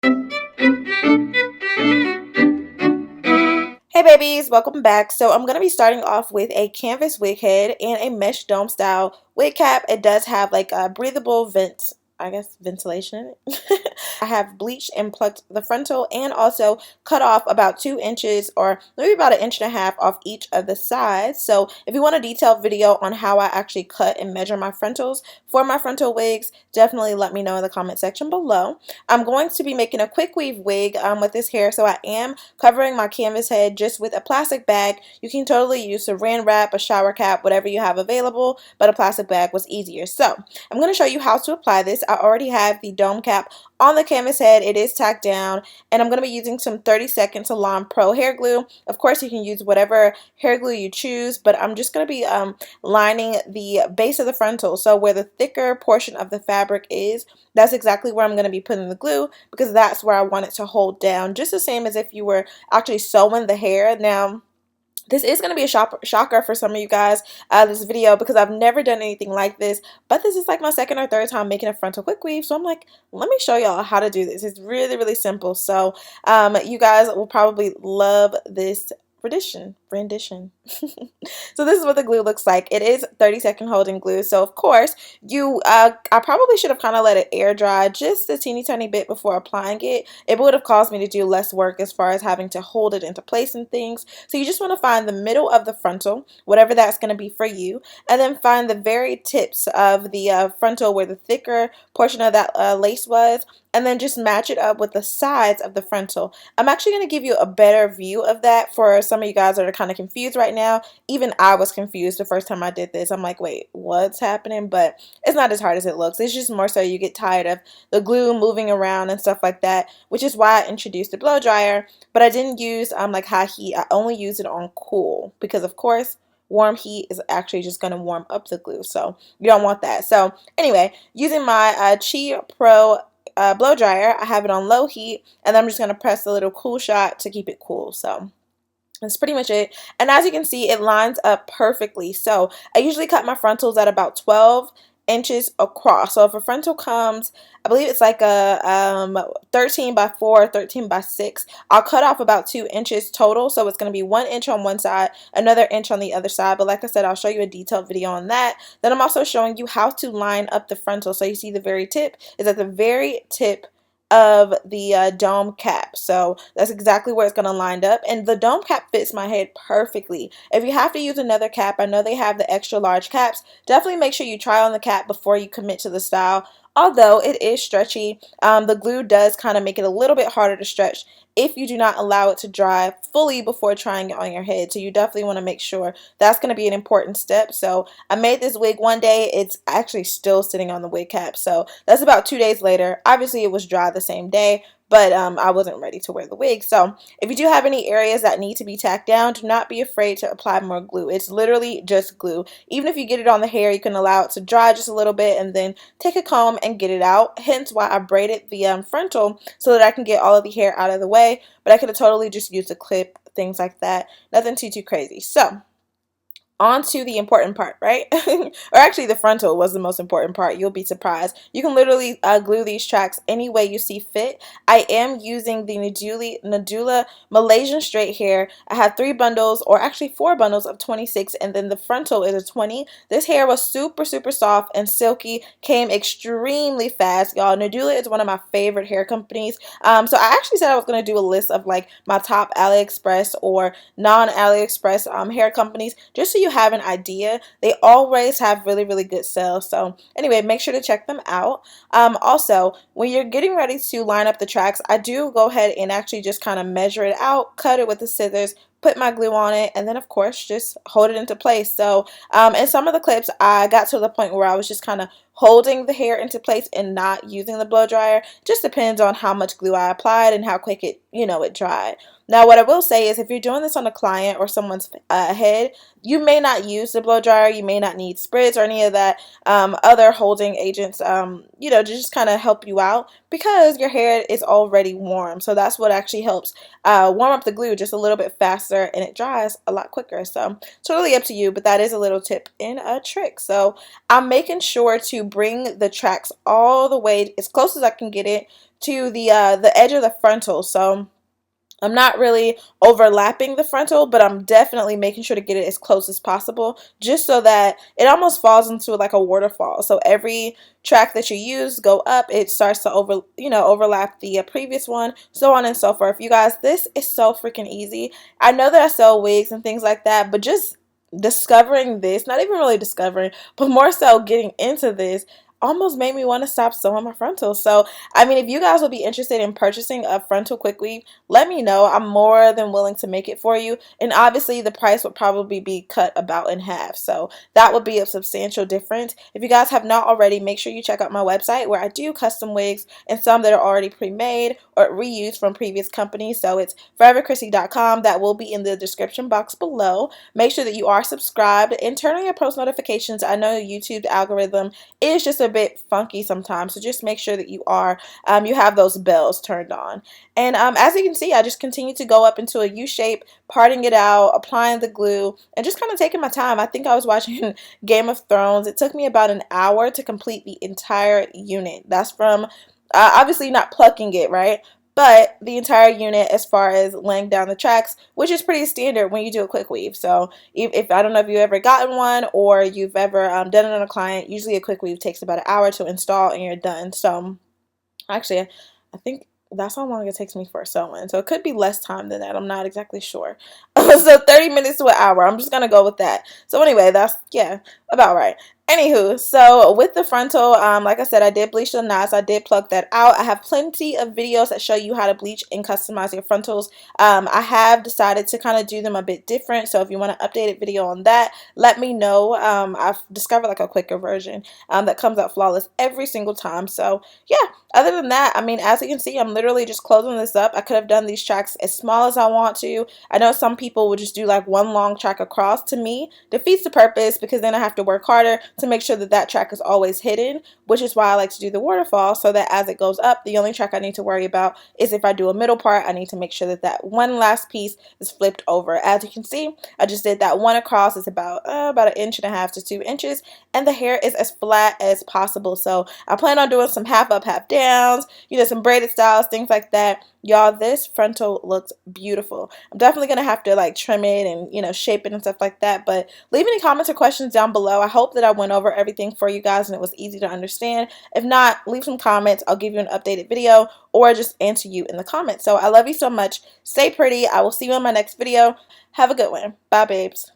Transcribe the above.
Hey babies, welcome back. So I'm going to be starting off with a canvas wig head and a mesh dome style wig cap. It does have like a breathable vent, I guess ventilation in it. I have bleached and plucked the frontal and also cut off about 2 inches or maybe about 1.5 inches off each of the sides. So if you want a detailed video on how I actually cut and measure my frontals for my frontal wigs, definitely let me know in the comment section below. I'm going to be making a quick weave wig with this hair, so I am covering my canvas head just with a plastic bag. You can totally use saran wrap, a shower cap, whatever you have available, but a plastic bag was easier. So I'm going to show you how to apply this. I already have the dome cap on the canvas head. It is tacked down, and I'm going to be using some 30-second Salon Pro hair glue. Of course, you can use whatever hair glue you choose, but I'm just going to be lining the base of the frontal. So where the thicker portion of the fabric is, that's exactly where I'm going to be putting the glue, because that's where I want it to hold down, just the same as if you were actually sewing the hair. Now, this is going to be a shocker for some of you guys, this video, because I've never done anything like this, but this is like my second or third time making a frontal quick weave, so I'm like, let me show y'all how to do this. It's really, really simple. So you guys will probably love this rendition. So this is what the glue looks like. It is 30-second holding glue, so of course I probably should have kind of let it air dry just a teeny tiny bit before applying it. It would have caused me to do less work as far as having to hold it into place and things. So you just want to find the middle of the frontal, whatever that's going to be for you, and then find the very tips of the frontal where the thicker portion of that lace was, and then just match it up with the sides of the frontal. I'm actually going to give you a better view of that for some of you guys that are kind of confused right now. Even I was confused the first time I did this. I'm like, wait, what's happening? But it's not as hard as it looks. It's just more so you get tired of the glue moving around and stuff like that, which is why I introduced the blow dryer. But I didn't use like high heat. I only used it on cool, because of course warm heat is actually just going to warm up the glue, so you don't want that. So anyway, using my Chi Pro blow dryer, I have it on low heat, and then I'm just going to press a little cool shot to keep it cool. So that's pretty much it. And as you can see, it lines up perfectly. So I usually cut my frontals at about 12 inches across. So if a frontal comes, I believe it's like a 13 by 4, 13 by 6, I'll cut off about 2 inches total. So it's going to be 1 inch on one side, another inch on the other side. But like I said, I'll show you a detailed video on that. Then I'm also showing you how to line up the frontal. So you see the very tip is at the very tip of the dome cap. So that's exactly where it's going to line up, and the dome cap fits my head perfectly. If you have to use another cap, I know they have the extra large caps. Definitely make sure you try on the cap before you commit to the style. Although it is stretchy, the glue does kind of make it a little bit harder to stretch if you do not allow it to dry fully before trying it on your head. So you definitely want to make sure that's going to be an important step. So I made this wig one day. It's actually still sitting on the wig cap. So that's about 2 days later. Obviously, it was dry the same day, but I wasn't ready to wear the wig. So if you do have any areas that need to be tacked down, do not be afraid to apply more glue. It's literally just glue. Even if you get it on the hair, you can allow it to dry just a little bit and then take a comb and get it out. Hence why I braided the frontal, so that I can get all of the hair out of the way. But I could have totally just used a clip, things like that. Nothing too crazy. So on to the important part, right? Or actually the frontal was the most important part. You'll be surprised. You can literally glue these tracks any way you see fit. I am using the Nadula Malaysian straight hair. I have 3 bundles, or actually 4 bundles of 26, and then the frontal is a 20. This hair was super soft and silky, came extremely fast, y'all. Nadula is one of my favorite hair companies. So I actually said I was going to do a list of like my top AliExpress or non-AliExpress hair companies, just so you have an idea. They always have really good sales. So anyway, make sure to check them out. Also, when you're getting ready to line up the tracks, I do go ahead and actually just kind of measure it out, cut it with the scissors, put my glue on it, and then of course just hold it into place. So in some of the clips, I got to the point where I was just kind of holding the hair into place and not using the blow dryer. Just depends on how much glue I applied and how quick it dried. Now what I will say is, if you're doing this on a client or someone's head, you may not use the blow dryer. You may not need spritz or any of that other holding agents to just kind of help you out, because your hair is already warm. So that's what actually helps warm up the glue just a little bit faster, and it dries a lot quicker. So totally up to you, but that is a little tip and a trick. So I'm making sure to bring the tracks all the way as close as I can get it to the edge of the frontal. So I'm not really overlapping the frontal, but I'm definitely making sure to get it as close as possible, just so that it almost falls into like a waterfall. So every track that you use go up, it starts to overlap the previous one, so on and so forth. You guys, this is so freaking easy. I know that I sell wigs and things like that, but just discovering this, not even really discovering, but more so getting into this, almost made me want to stop sewing my frontals. So I mean, if you guys will be interested in purchasing a frontal quick weave, let me know. I'm more than willing to make it for you. And obviously the price would probably be cut about in half. So that would be a substantial difference. If you guys have not already, make sure you check out my website where I do custom wigs and some that are already pre-made or reused from previous companies. So it's ForeverCryssy.com. That will be in the description box below. Make sure that you are subscribed and turn on your post notifications. I know YouTube's algorithm is just a bit funky sometimes, so just make sure that you have those bells turned on. And as you can see, I just continue to go up into a U shape, parting it out, applying the glue, and just kind of taking my time. I think I was watching Game of Thrones. It took me about an hour to complete the entire unit. That's from obviously not plucking it, right? But the entire unit as far as laying down the tracks, which is pretty standard when you do a quick weave. So if I don't know if you've ever gotten one or you've ever done it on a client, usually a quick weave takes about an hour to install and you're done. So actually, I think that's how long it takes me for a sew-in. So it could be less time than that. I'm not exactly sure. So 30 minutes to an hour. I'm just going to go with that. So anyway, that's, yeah, about right. Anywho, so with the frontal, like I said, I did bleach the knots. I did plug that out. I have plenty of videos that show you how to bleach and customize your frontals. I have decided to kind of do them a bit different. So if you want an updated video on that, let me know. I've discovered like a quicker version that comes out flawless every single time. So yeah, other than that, I mean, as you can see, I'm literally just closing this up. I could have done these tracks as small as I want to. I know some people would just do like one long track across. To me, defeats the purpose because then I have to work harder to make sure that that track is always hidden, which is why I like to do the waterfall, so that as it goes up, the only track I need to worry about is if I do a middle part, I need to make sure that that one last piece is flipped over. As you can see, I just did that one across. It's about an inch and a half to 2 inches, and the hair is as flat as possible. So I plan on doing some half up, half downs, some braided styles, things like that. Y'all, this frontal looks beautiful. I'm definitely going to have to like trim it and, shape it and stuff like that. But leave any comments or questions down below. I hope that I went over everything for you guys and it was easy to understand. If not, leave some comments. I'll give you an updated video or just answer you in the comments. So I love you so much. Stay pretty. I will see you in my next video. Have a good one. Bye, babes.